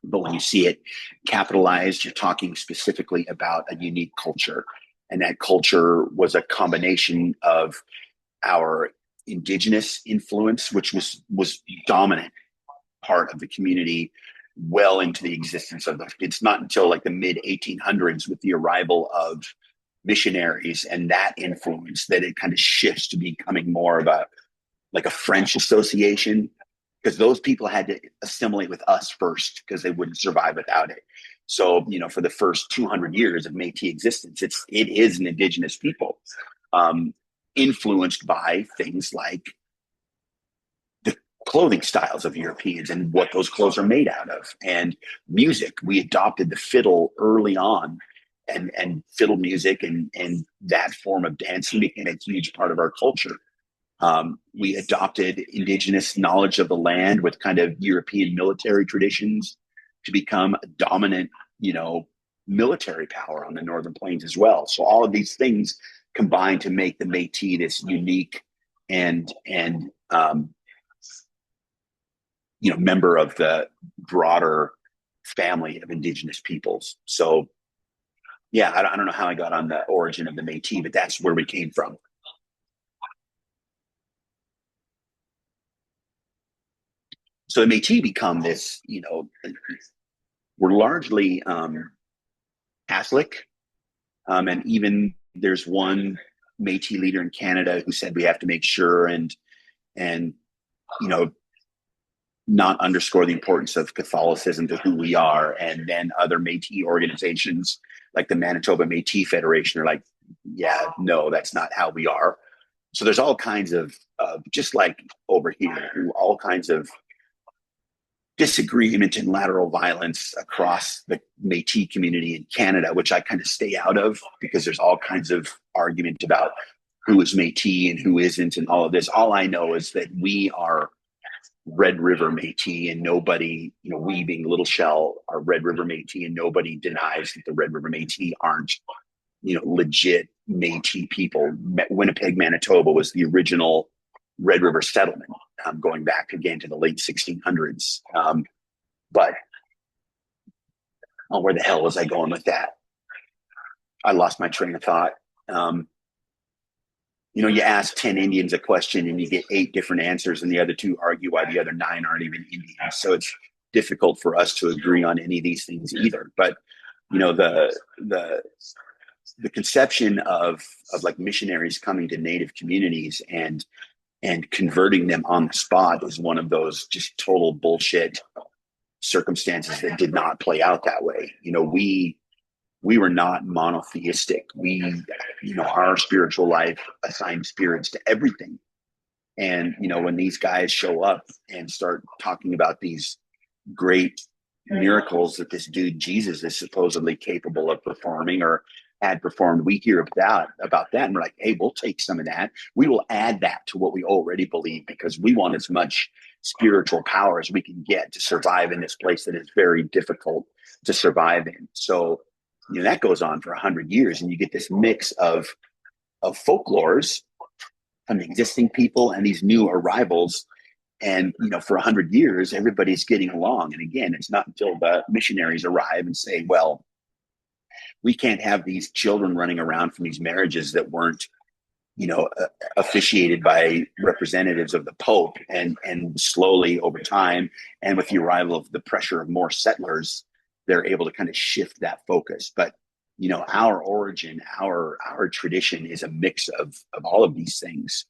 But when you see it capitalized, you're talking specifically about a unique culture. And that culture was a combination of our indigenous influence, which was dominant part of the community well into the existence of it's not until like the mid 1800s with the arrival of missionaries and that influence that it kind of shifts to becoming more of a French association, because those people had to assimilate with us first because they wouldn't survive without it. So, for the first 200 years of Métis existence, it is an indigenous people, influenced by things like the clothing styles of Europeans and what those clothes are made out of. And music, we adopted the fiddle early on, and fiddle music and that form of dancing became a huge part of our culture. We adopted indigenous knowledge of the land with kind of European military traditions to become a dominant, military power on the Northern Plains as well. So all of these things combine to make the Métis this unique and member of the broader family of indigenous peoples. So yeah, I don't know how I got on the origin of the Métis, but that's where we came from. So the Métis become this, we're largely Catholic. And even there's one Métis leader in Canada who said we have to make sure and not underscore the importance of Catholicism to who we are. And then other Métis organizations like the Manitoba Métis Federation are like, yeah, no, that's not how we are. So there's all kinds of, just like over here, all kinds of disagreement and lateral violence across the Métis community in Canada, which I kind of stay out of because there's all kinds of argument about who is Métis and who isn't and all of this. All I know is that we are Red River Métis, and nobody, we being Little Shell are Red River Métis, and nobody denies that the Red River Métis aren't, legit Métis people. Winnipeg, Manitoba was the original Red River settlement, going back again to the late 1600s. But where the hell was I going with that? I lost my train of thought. You ask 10 Indians a question and you get 8 different answers, and the other 2 argue why the other 9 aren't even Indians. So it's difficult for us to agree on any of these things either. But, the the conception of like missionaries coming to Native communities and converting them on the spot is one of those just total bullshit circumstances that did not play out that way. We were not monotheistic. Our spiritual life assigned spirits to everything. And, when these guys show up and start talking about these great miracles that this dude Jesus is supposedly capable of performing or had performed, we hear about that, and we're like, hey, we'll take some of that. We will add that to what we already believe, because we want as much spiritual power as we can get to survive in this place that is very difficult to survive in. So, that goes on for 100 years, and you get this mix of folklores from the existing people and these new arrivals. And, for 100 years, everybody's getting along. And again, it's not until the missionaries arrive and say, well, we can't have these children running around from these marriages that weren't, officiated by representatives of the Pope. And slowly over time, and with the arrival of the pressure of more settlers, they're able to kind of shift that focus. But, our origin, our tradition is a mix of all of these things.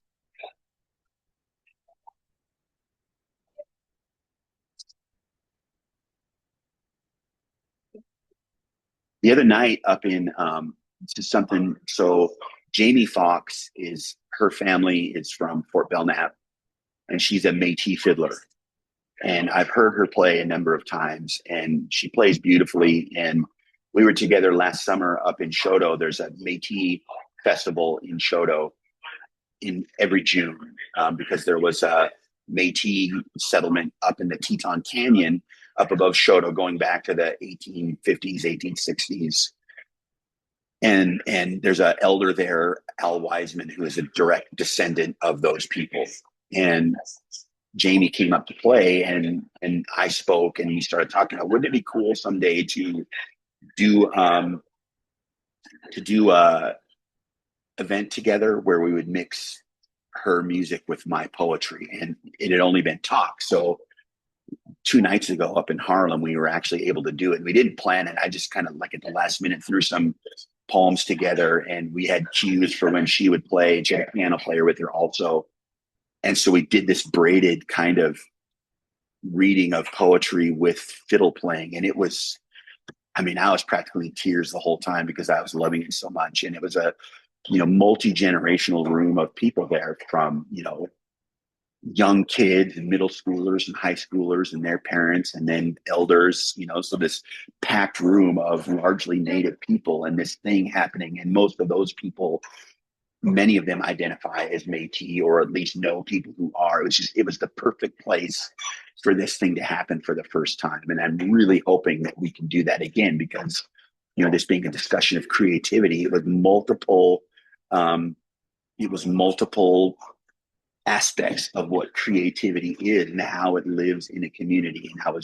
The other night up in just something. So Jamie Fox, her family is from Fort Belknap, and she's a Métis fiddler. And I've heard her play a number of times, and she plays beautifully. And we were together last summer up in Choteau. There's a Métis festival in Choteau in every June, because there was a Métis settlement up in the Teton Canyon up above Choteau going back to the 1850s, 1860s. And there's an elder there, Al Wiseman, who is a direct descendant of those people. And Jamie came up to play, and I spoke, and we started talking about, wouldn't it be cool someday to do a event together where we would mix her music with my poetry. And it had only been talk. So 2 nights ago up in Harlem, we were actually able to do it. We didn't plan it. I just kind of like at the last minute threw some poems together, and we had cues for when she would play. She had a piano player with her also. And so we did this braided kind of reading of poetry with fiddle playing. And it was, I was practically in tears the whole time because I was loving it so much. And it was a, multi-generational room of people there, from, young kids and middle schoolers and high schoolers and their parents, and then elders, so this packed room of largely Native people, and this thing happening. And most of those people, many of them identify as Métis, or at least know people who are. It was the perfect place for this thing to happen for the first time. And I'm really hoping that we can do that again, because, this being a discussion of creativity, it was multiple aspects of what creativity is and how it lives in a community. And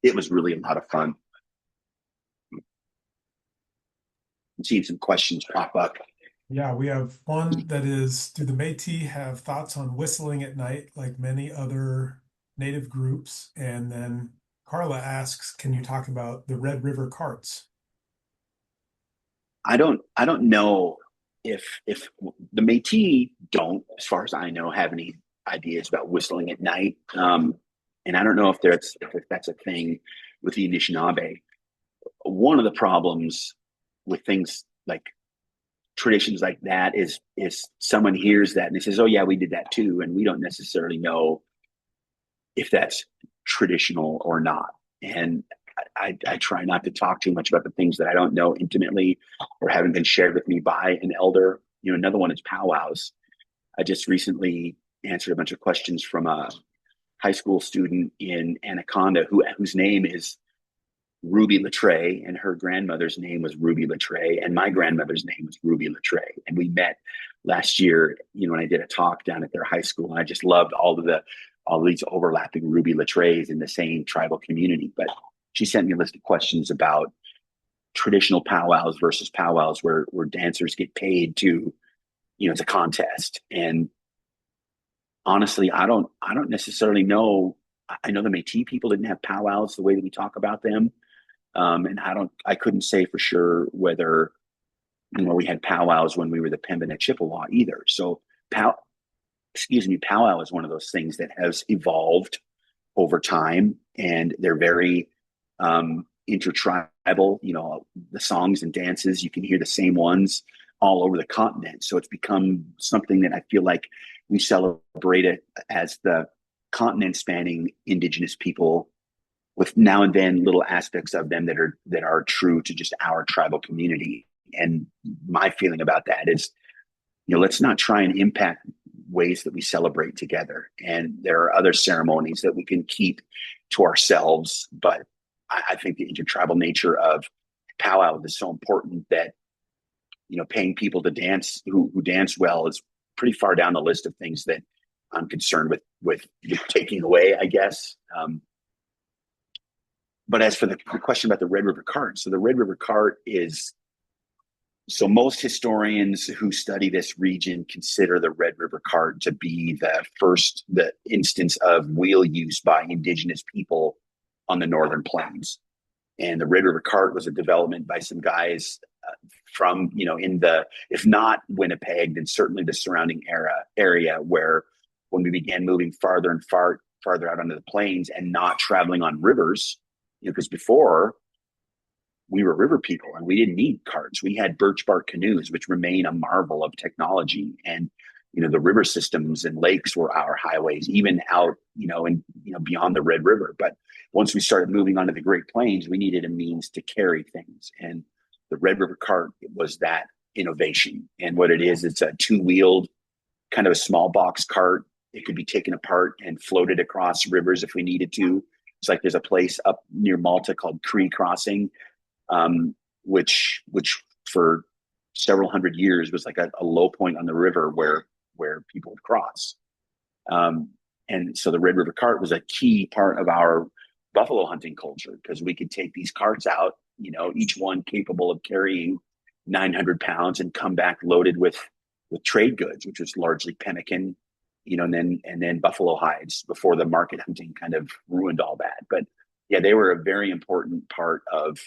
it was really a lot of fun. I'm seeing some questions pop up. Yeah, we have one that is, do the Métis have thoughts on whistling at night like many other Native groups? And then Karla asks, can you talk about the Red River carts? I don't know if the Métis don't, as far as I know, have any ideas about whistling at night. And I don't know if that's a thing with the Anishinaabe. One of the problems with things like traditions like that is someone hears that and they says, oh yeah, we did that too. And we don't necessarily know if that's traditional or not. And I try not to talk too much about the things that I don't know intimately or haven't been shared with me by an elder. Another one is powwows. I just recently answered a bunch of questions from a high school student in Anaconda whose name is Ruby Latre, and her grandmother's name was Ruby Latre, and my grandmother's name was Ruby Latre. And we met last year, when I did a talk down at their high school, and I just loved all these overlapping Ruby Latres in the same tribal community. But she sent me a list of questions about traditional powwows versus powwows where dancers get paid to, it's a contest. And honestly, I don't necessarily know. I know the Métis people didn't have powwows the way that we talk about them. And I couldn't say for sure whether where we had powwows when we were the Pembina Chippewa either. So powwow is one of those things that has evolved over time, and they're very intertribal. The songs and dances, you can hear the same ones all over the continent. So it's become something that I feel like we celebrate it as the continent spanning Indigenous people, with now and then little aspects of them that are true to just our tribal community. And my feeling about that is, let's not try and impact ways that we celebrate together. And there are other ceremonies that we can keep to ourselves. But I think the intertribal nature of powwow is so important that, paying people to dance who dance well is pretty far down the list of things that I'm concerned with taking away, I guess. But as for the question about the Red River Cart, so the Red River Cart is, so most historians who study this region consider the Red River Cart to be the instance of wheel use by Indigenous people on the Northern Plains. And the Red River Cart was a development by some guys from, in the, if not Winnipeg, then certainly the surrounding area where, when we began moving farther and farther out onto the plains and not traveling on rivers, because before we were river people and we didn't need carts. We had birch bark canoes, which remain a marvel of technology. And, the river systems and lakes were our highways, even out, and, beyond the Red River. But once we started moving onto the Great Plains, we needed a means to carry things. And the Red River Cart was that innovation. And what it is, it's a two-wheeled kind of a small box cart. It could be taken apart and floated across rivers if we needed to. It's like there's a place up near Malta called Cree Crossing, which for several hundred years was like a low point on the river where people would cross. And so the Red River Cart was a key part of our buffalo hunting culture, because we could take these carts out, each one capable of carrying 900 pounds, and come back loaded with trade goods, which was largely pemmican, and then buffalo hides, before the market hunting kind of ruined all that. But yeah, they were a very important part of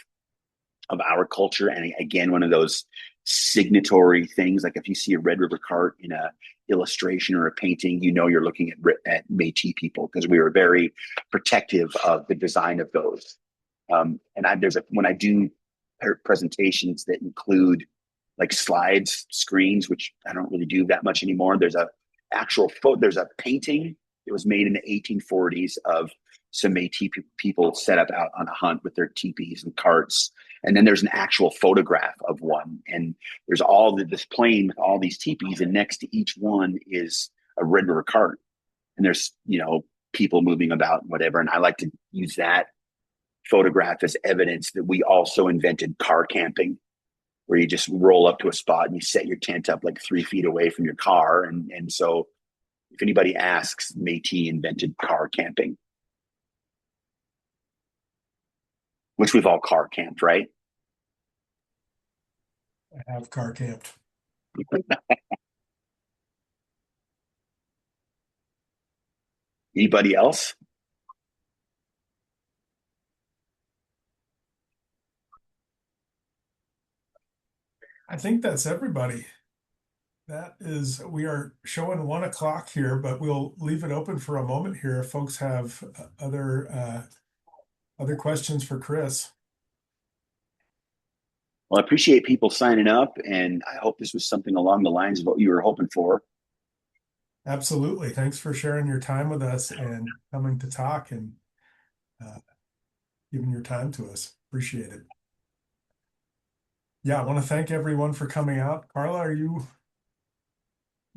our culture. And again, one of those signatory things, like if you see a Red River Cart in a illustration or a painting, you're looking at Métis people, because we were very protective of the design of those. And when I do presentations that include like slides, screens, which I don't really do that much anymore, there's a painting that was made in the 1840s of some Métis people set up out on a hunt with their teepees and carts. And then there's an actual photograph of one. And there's this plain with all these teepees, and next to each one is a Red River Cart. And there's, people moving about, whatever. And I like to use that photograph as evidence that we also invented car camping, where you just roll up to a spot and you set your tent up like 3 feet away from your car. And so if anybody asks, Métis invented car camping, which we've all car camped, right? I have car camped. Anybody else? I think that's everybody. We are showing 1 o'clock here, but we'll leave it open for a moment here if folks have other questions for Chris. Well, I appreciate people signing up, and I hope this was something along the lines of what you were hoping for. Absolutely. Thanks for sharing your time with us and coming to talk and giving your time to us. Appreciate it. Yeah, I want to thank everyone for coming out. Karla, are you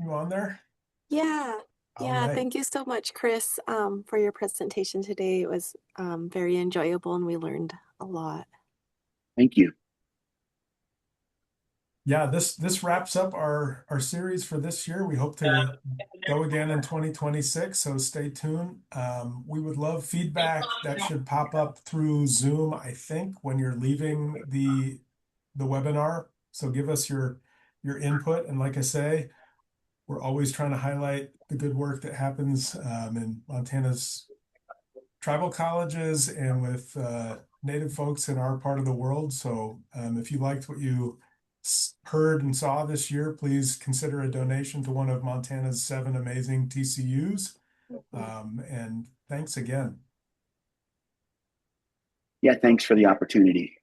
on there? Yeah. All Yeah, right. thank you so much, Chris, for your presentation today. It was very enjoyable and we learned a lot. Thank you. Yeah, this wraps up our series for this year. We hope to go again in 2026, so stay tuned. We would love feedback. That should pop up through Zoom, I think, when you're leaving the webinar. So give us your input. And like I say, we're always trying to highlight the good work that happens in Montana's tribal colleges and with Native folks in our part of the world. So if you liked what you heard and saw this year, please consider a donation to one of Montana's 7 amazing TCUs. And thanks again. Yeah, thanks for the opportunity.